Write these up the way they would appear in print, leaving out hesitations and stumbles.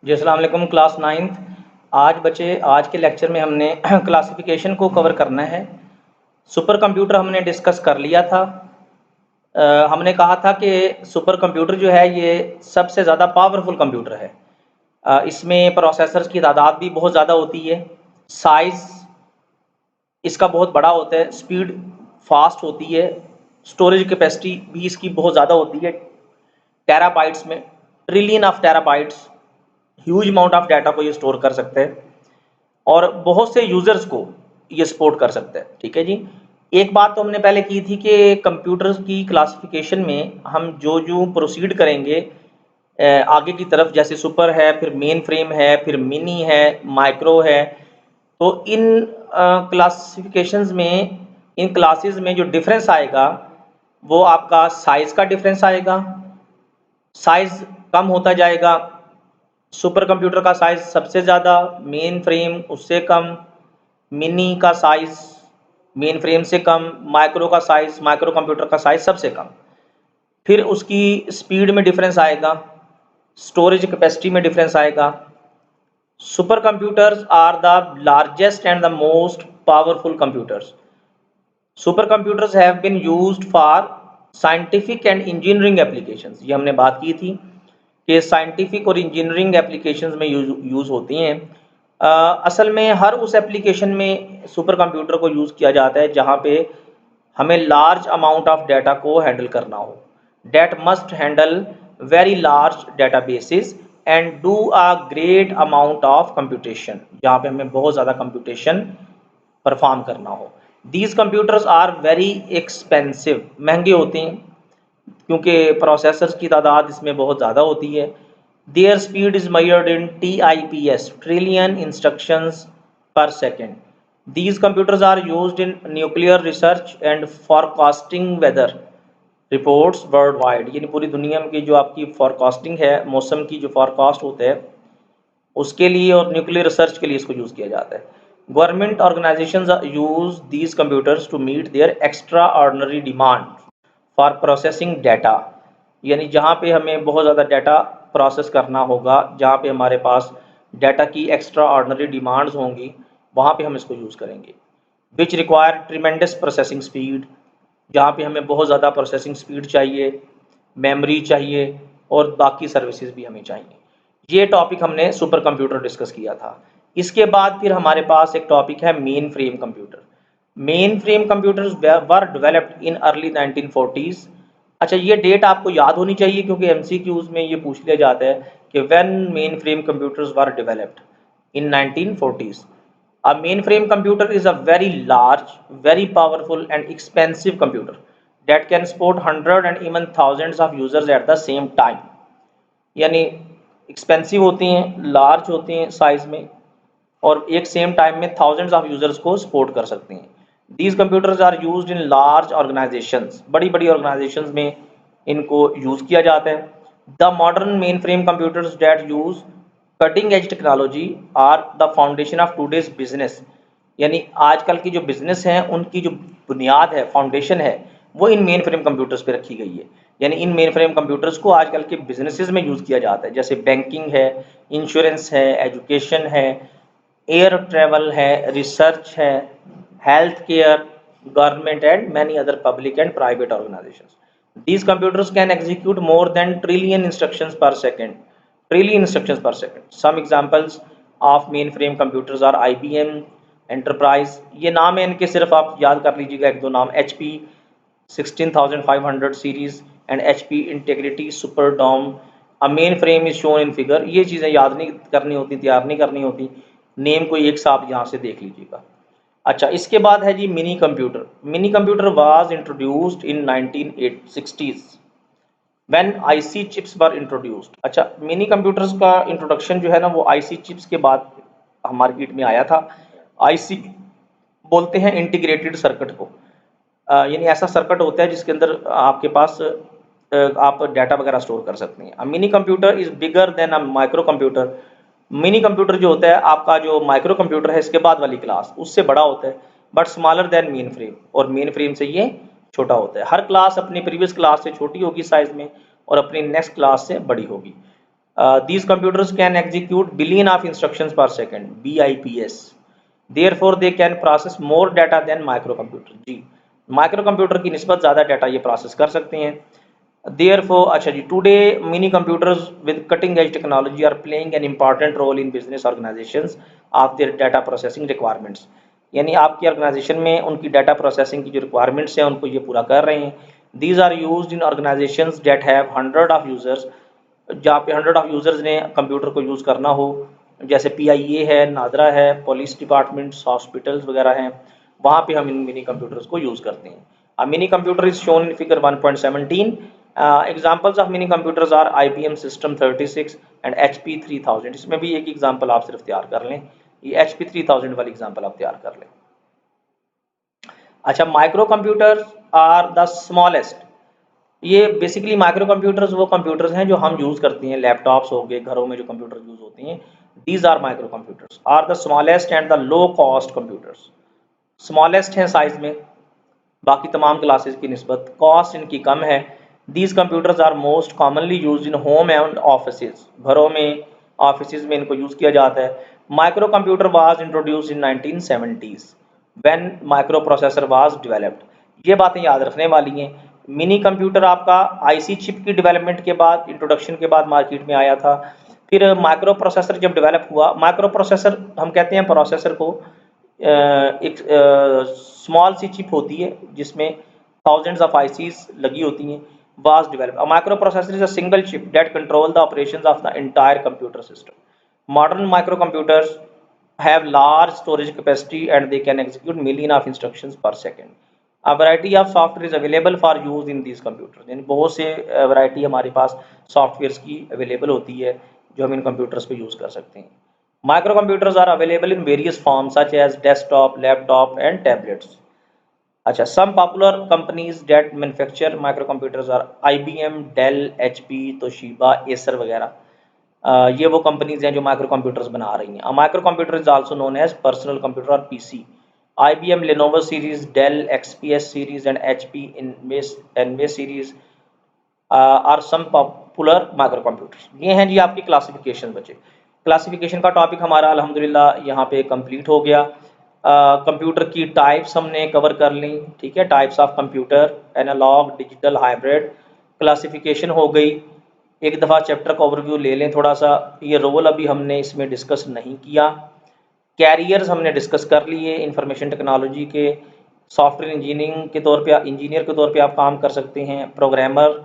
जी अस्सलाम वालेकुम class 9th। आज बच्चे आज के लेक्चर में हमने क्लासिफिकेशन को कवर करना है। सुपर कंप्यूटर हमने डिस्कस कर लिया था। हमने कहा था कि सुपर कंप्यूटर जो है ये सबसे ज़्यादा पावरफुल कंप्यूटर है। इसमें प्रोसेसर्स की तादाद भी बहुत ज़्यादा होती है, साइज़ इसका बहुत बड़ा होता है, स्पीड फास्ट होती है, स्टोरेज कैपेसिटी भी इसकी बहुत ज़्यादा होती है। टेराबाइट्स में, trillion of terabytes, huge amount of data को ये स्टोर कर सकते हैं और बहुत से यूज़र्स को ये सपोर्ट कर सकता है। ठीक है जी। एक बात तो हमने पहले की थी कि कंप्यूटर्स की क्लासिफिकेशन में हम जो जो प्रोसीड करेंगे आगे की तरफ, जैसे सुपर है, फिर मेन फ्रेम है, फिर मिनी है, माइक्रो है, तो इन क्लासिफिकेशंस में, इन क्लासेस में जो डिफरेंस आएगा वो आपका साइज़ का डिफरेंस आएगा। साइज़ कम होता जाएगा, सुपर कंप्यूटर का साइज़ सबसे ज़्यादा, मेन फ्रेम उससे कम, मिनी का साइज़ मेन फ्रेम से कम, माइक्रो का साइज़, माइक्रो कंप्यूटर का साइज़ सबसे कम। फिर उसकी स्पीड में डिफरेंस आएगा, स्टोरेज कैपेसिटी में डिफरेंस आएगा। Super computers are the largest and the most powerful computers. Super computers have been used for scientific and engineering applications. ये हमने बात की थी कि साइंटिफिक और इंजीनियरिंग एप्लीकेशंस में यूज़ होती हैं। असल में हर उस एप्लीकेशन में सुपर कंप्यूटर को यूज़ किया जाता है जहाँ पे हमें लार्ज अमाउंट ऑफ डाटा को हैंडल करना हो। That must handle very large databases and do a great amount of computation, जहाँ पे हमें बहुत ज़्यादा कंप्यूटेशन परफॉर्म करना हो। These computers are very expensive, महंगे होते हैं क्योंकि प्रोसेसर्स की तादाद इसमें बहुत ज़्यादा होती है। There speed is measured in TIPS, trillion instructions पर second. These computers are used in nuclear research and forecasting weather reports worldwide, यानी पूरी दुनिया में की जो आपकी forecasting है, मौसम की जो forecast होते हैं उसके लिए और न्यूक्लियर रिसर्च के लिए इसको यूज़ किया जाता है। Government organisations use these computers to meet their extraordinary demand for processing data, यानी जहाँ पे हमें बहुत ज़्यादा डाटा प्रोसेस करना होगा, जहाँ पे हमारे पास डाटा की एक्स्ट्रा ऑर्डिनरी डिमांड्स होंगी, वहाँ पे हम इसको यूज़ करेंगे। Which require tremendous processing speed, जहाँ पे हमें बहुत ज़्यादा प्रोसेसिंग स्पीड चाहिए, मेमोरी चाहिए और बाकी सर्विसेज भी हमें चाहिए। ये टॉपिक हमने सुपर कंप्यूटर डिस्कस किया था। इसके बाद फिर हमारे पास एक टॉपिक है main frame computer. Main frame computers were developed in early 1940s। अच्छा, ये डेट आपको याद होनी चाहिए क्योंकि एमसीक्यूज में ये पूछ लिया जाता है कि when main frame computers were developed in 1940s। A mainframe computer is a very large, very powerful and expensive computer that can support hundreds and even thousands of users at the same time। यानी expensive होती हैं, large होती हैं size में और एक same time में thousands of users को सपोर्ट कर सकती हैं। These computers are used in large organisations, बड़ी बड़ी ऑर्गेनाइजेशंस में इनको यूज़ किया जाता है। The modern mainframe computers that use cutting edge technology are the foundation of today's business, यानी आजकल की जो बिजनेस हैं उनकी जो बुनियाद है, फाउंडेशन है, वो इन मेन फ्रेम कंप्यूटर्स पे रखी गई है। यानी इन मेन फ्रेम कंप्यूटर्स को आजकल के बिजनेसेस में यूज़ किया जाता है, जैसे बैंकिंग है, इंश्योरेंस है, एजुकेशन है, एयर ट्रैवल है, रिसर्च है, health care, government and many other public and private organisations. These computers can execute more than trillion instructions per second. Trillion instructions per second. Some examples of mainframe computers are IBM Enterprise। ये नाम है इनके, सिर्फ आप याद कर लीजिएगा एक दो नाम, HP 16500 series and HP Integrity Superdome। A mainframe is shown in figure। ये चीज़ें याद नहीं करनी होती, तैयार नहीं करनी होती, नेम को एक साथ यहाँ से देख लीजिएगा। अच्छा, इसके बाद है जी mini computer. Mini computer was introduced in 1960s when IC chips were introduced. अच्छा, मिनी कंप्यूटर्स का इंट्रोडक्शन जो है ना वो आईसी चिप्स के बाद मार्केट में आया था। आईसी बोलते हैं इंटीग्रेटेड सर्किट को, यानी ऐसा सर्किट होता है जिसके अंदर आपके पास आप डाटा वगैरह स्टोर कर सकते हैं। Mini computer is bigger than a micro computer. Mini computer जो होता है आपका, जो माइक्रो कंप्यूटर है इसके बाद वाली क्लास, उससे बड़ा होता है, but smaller than main frame, और मेन फ्रेम से ये छोटा होता है। हर क्लास अपनी प्रीवियस क्लास से छोटी होगी साइज में और अपनी नेक्स्ट क्लास से बड़ी होगी। These computers can execute billion of instructions per second, BIPS. Therefore, they can process more data than microcomputer. जी, माइक्रोकम्प्यूटर की निस्बत ज़्यादा डाटा ये प्रोसेस कर सकते हैं. Therefore, अच्छा जी, today mini computers with cutting edge technology are playing an important role in business organizations of their data processing requirements. यानी आपकी ऑर्गेनाइजेशन में उनकी डाटा प्रोसेसिंग की जो रिक्वायरमेंट्स हैं उनको ये पूरा कर रहे हैं. These are used in organizations that have hundred of users, जहाँ पे 100 ऑफ यूज़र्स ने कंप्यूटर को यूज़ करना हो, जैसे PIA है, नादरा है, पुलिस डिपार्टमेंट्स, हॉस्पिटल्स वगैरह हैं, वहाँ पे हम इन मिनी कंप्यूटर्स को यूज़ करते हैं. A mini computer is shown in figure 1.17. Examples of mini computers are IBM System 36 and HP 3000. इसमें भी एक एग्जाम्पल आप सिर्फ तैयार कर लें, ये HP 3000 वाली एग्जाम्पल आप तैयार कर लें. अच्छा, micro computers are the smallest. ये बेसिकली माइक्रो कंप्यूटर्स वो कंप्यूटर्स हैं जो हम यूज़ करते हैं, लैपटॉप्स हो गए, घरों में जो कंप्यूटर यूज़ होते हैं. These are micro computers are the smallest and the low cost computers. Smallest हैं साइज में बाकी तमाम क्लासेस की निस्बत, कॉस्ट इनकी कम है. These computers are most commonly use in home and office. घरों में, ऑफिस में इनको यूज़ किया जाता है. Micro computer was introduce in 1970s when microprocessor was developed. ये बातें याद रखने वाली हैं. मिनी कंप्यूटर आपका IC चिप की डेवलपमेंट के बाद, इंट्रोडक्शन के बाद मार्केट में आया था. फिर माइक्रो प्रोसेसर जब डेवलप हुआ, माइक्रो प्रोसेसर हम कहते हैं प्रोसेसर को, एक स्मॉल सी चिप होती है जिसमें थाउजेंड्स ऑफ ICs लगी होती हैं, was develop. A micro processor is a single chip that control the operations of the entire computer system. Modern micro computers have large storage capacity and they can execute million of instructions per second. A variety of software is available for use in these computers. यानी बहुत से variety हमारे पास softwares की available होती है जो हम in computers पे यूज़ कर सकते हैं. Micro computers are available in various form such as desktop, laptop and tablets. अच्छा, some popular companies that manufacture micro computers are IBM, Dell, HP, Toshiba, Acer वगैरह. ये वो कंपनीज हैं जो माइक्रो कंप्यूटर्स बना रही हैं. Micro computer is also known as personal computer और PC. IBM Lenovo series, Dell XPS series and HP Envy series are some popular micro computers. ये हैं जी आपकी क्लासिफिकेशन बचे. क्लासिफिकेशन का टॉपिक हमारा अल्हम्दुलिल्लाह यहाँ पे कंप्लीट हो गया. कंप्यूटर की टाइप्स हमने कवर कर ली, ठीक है, types of computer, analogue, digital, hybrid. Classification हो गई. एक दफ़ा चैप्टर का ओवरव्यू ले लें थोड़ा सा. ये रोल अभी हमने इसमें डिस्कस नहीं किया. कैरियर्स हमने डिस्कस कर लिए. इंफॉर्मेशन टेक्नोलॉजी के सॉफ्टवेयर इंजीनियरिंग के तौर पे, इंजीनियर के तौर पे आप काम कर सकते हैं. Programmer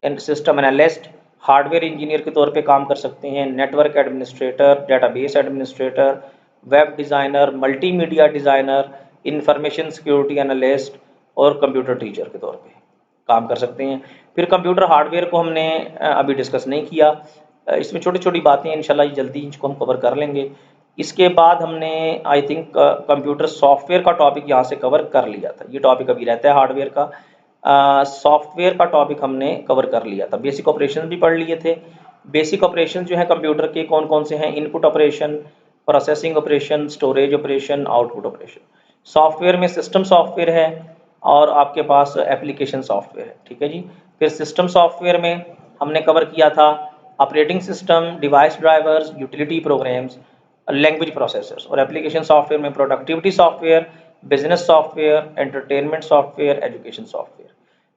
and system analyst, hardware engineer के तौर पे काम कर सकते हैं. Network administrator, database administrator, web designer, multimedia designer, information security analyst और कंप्यूटर टीचर के तौर पे काम कर सकते हैं. फिर कंप्यूटर हार्डवेयर को हमने अभी डिस्कस नहीं किया. इसमें छोटी छोटी बातें इंशाल्लाह जल्दी इसको हम कवर कर लेंगे. इसके बाद हमने आई थिंक कंप्यूटर सॉफ्टवेयर का टॉपिक यहाँ से कवर कर लिया था. ये टॉपिक अभी रहता है हार्डवेयर का. सॉफ्टवेयर का टॉपिक हमने कवर कर लिया था. बेसिक ऑपरेशन भी पढ़ लिए थे. बेसिक ऑपरेशन जो है कंप्यूटर के कौन कौन से हैं? Input operation, processing operation, storage operation, output operation. Software में सिस्टम सॉफ्टवेयर है और आपके पास एप्लीकेशन सॉफ्टवेयर है, ठीक है जी. फिर सिस्टम सॉफ्टवेयर में हमने कवर किया था operating system, device drivers, utility programmes, language processors. और एप्लीकेशन सॉफ्टवेयर में productivity software, business software, entertainment software, education software.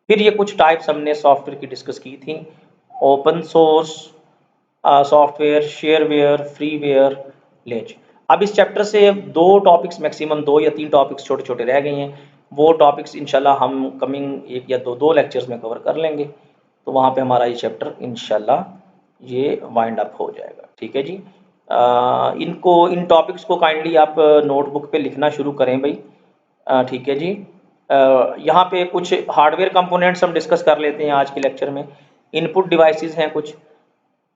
फिर ये कुछ टाइप्स हमने सॉफ्टवेयर की डिस्कस की थी. Open source software, shareware, freeware, लेज. अब इस चैप्टर से दो टॉपिक्स, मैक्सिमम 2 या 3 टॉपिक्स छोटे छोटे रह गए हैं. वो टॉपिक्स इंशाल्लाह हम कमिंग 1 या 2 लेक्चर्स में कवर कर लेंगे. तो वहाँ पे हमारा ये चैप्टर इंशाल्लाह ये वाइंड अप हो जाएगा, ठीक है जी. इन टॉपिक्स को काइंडली आप नोटबुक पे लिखना शुरू करें भाई, ठीक है जी. यहाँ पे कुछ हार्डवेयर कंपोनेंट्स हम डिस्कस कर लेते हैं आज के लेक्चर में. इनपुट डिवाइसेस हैं कुछ.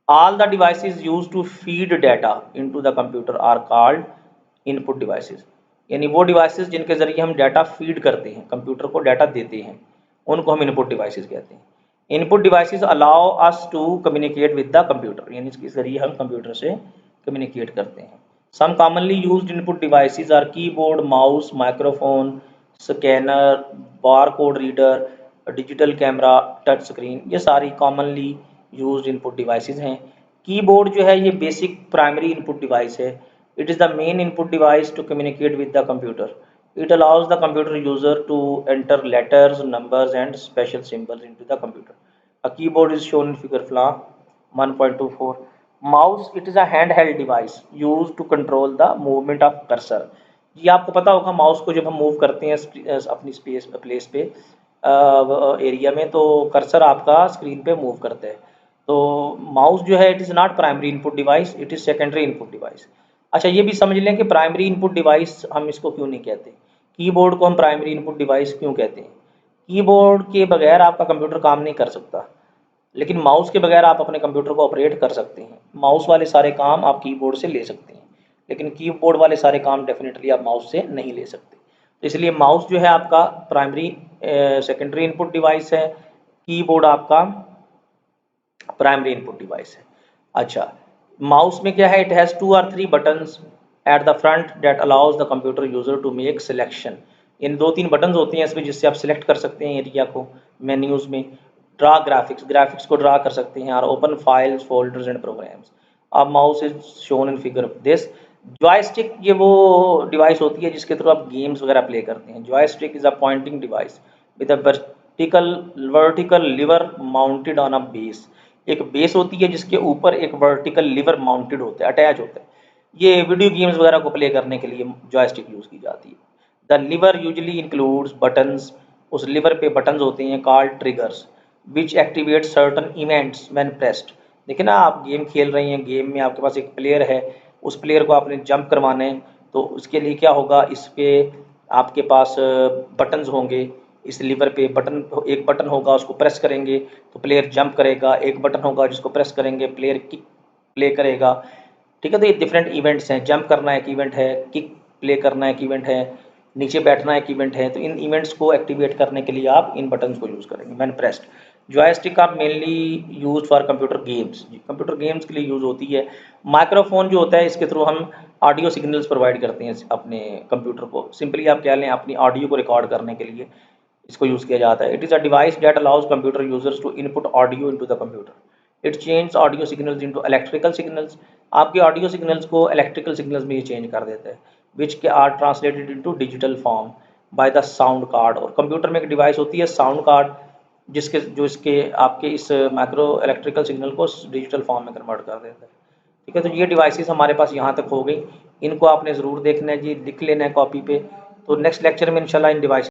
All the devices used to feed data into the computer are called input devices. यानी वो डिवाइसेस जिनके ज़रिए हम डाटा फीड करते हैं, कंप्यूटर को डाटा देते हैं, उनको हम इनपुट डिवाइसेस कहते हैं. Input devices allow us to communicate with the computer. यानी इसके ज़रिए हम कंप्यूटर से कम्युनिकेट करते हैं. Some commonly used input devices are keyboard, mouse, microphone, scanner, bar code reader, digital camera, touch screen. ये सारी कॉमनली यूज्ड इनपुट डिवाइसेस हैं. कीबोर्ड जो है ये बेसिक प्राइमरी इनपुट डिवाइस है। It is the main input device to communicate with the computer. It allows the computer user to enter letters, numbers, and special symbols into the computer. A keyboard is shown in figure flaw 1.24. Mouse, it is a handheld device used to control the movement of cursor. ये आपको पता होगा mouse को जब हम move करते हैं अपनी स्पेस प्लेस पे एरिया में, तो कर्सर आपका स्क्रीन पे मूव करता है। तो माउस जो है it is not primary input device, it is secondary input device. अच्छा, ये भी समझ लें कि प्राइमरी इनपुट डिवाइस हम इसको क्यों नहीं कहते, कीबोर्ड को हम प्राइमरी इनपुट डिवाइस क्यों कहते हैं। कीबोर्ड के बगैर आपका कंप्यूटर काम नहीं कर सकता, लेकिन माउस के बगैर आप अपने कंप्यूटर को ऑपरेट कर सकते हैं। माउस वाले सारे काम आप कीबोर्ड से ले सकते हैं, लेकिन कीबोर्ड वाले सारे काम डेफिनेटली आप माउस से नहीं ले सकते। तो इसलिए माउस जो है आपका प्राइमरी सेकेंडरी इनपुट डिवाइस है, कीबोर्ड आपका प्राइमरी इनपुट डिवाइस है। अच्छा, माउस में क्या है, इट हैज़ 2 और 3 buttons at the front that allows the computer user to make selection. इन 2-3 बटन्स होते हैं इसमें जिससे आप सिलेक्ट कर सकते हैं एरिया को मेन्यूज में। ड्रा ग्राफिक्स, ग्राफिक्स को ड्रा कर सकते हैं, और open files, folders and programs. अब mouse is shown in figure this. Joystick ये वो डिवाइस होती है जिसके थ्रू आप गेम्स वगैरह प्ले करते हैं। Joystick is a pointing device with a vertical liver mounted on a base. एक बेस होती है जिसके ऊपर एक वर्टिकल लिवर माउंटेड होता है, अटैच होता है। ये वीडियो गेम्स वगैरह को प्ले करने के लिए जॉयस्टिक यूज़ की जाती है। The liver usually includes buttons. उस लिवर पे बटन्स होते हैं called triggers which activate certain events when pressed. देखिए ना, आप गेम खेल रही हैं, गेम में आपके पास एक प्लेयर है, उस प्लेयर को आपने जंप करवाना है, तो उसके लिए क्या होगा, इस पे आपके पास बटन्स होंगे। इस लीवर पे बटन, एक बटन होगा उसको प्रेस करेंगे तो प्लेयर जंप करेगा, एक बटन होगा जिसको प्रेस करेंगे प्लेयर किक प्ले करेगा। ठीक है, तो ये डिफरेंट इवेंट्स हैं। जंप करना एक इवेंट है, किक प्ले करना एक इवेंट है, नीचे बैठना एक इवेंट है। तो इन इवेंट्स को एक्टिवेट करने के लिए आप इन बटन्स को यूज़ करेंगे when pressed. Joystick are mainly use for computer games, computer games के लिए यूज़ होती है। माइक्रोफोन जो होता है इसके थ्रू हम ऑडियो सिग्नल्स प्रोवाइड करते हैं अपने कंप्यूटर को। सिंपली आप कह लें अपनी ऑडियो को रिकॉर्ड करने के लिए इसको यूज़ किया जाता है। It is a device that allows computer users to input audio into the computer. It change audio signals into electrical signals. आपके ऑडियो सिग्नल्स को इलेक्ट्रिकल सिग्नल्स में ये चेंज कर देता है, विच के are translated into digital form by the sound card. और computer में एक डिवाइस होती है साउंड कार्ड, जिसके जो इसके आपके इस माइक्रो इलेक्ट्रिकल सिग्नल को डिजिटल फॉर्म में कन्वर्ट कर देता है। ठीक है, तो ये डिवाइसेस हमारे पास यहाँ तक हो गई। इनको आपने ज़रूर देखना है जी, लिख लेना है कॉपी पे। तो नेक्स्ट लेक्चर में इंशाल्लाह इन डिवाइस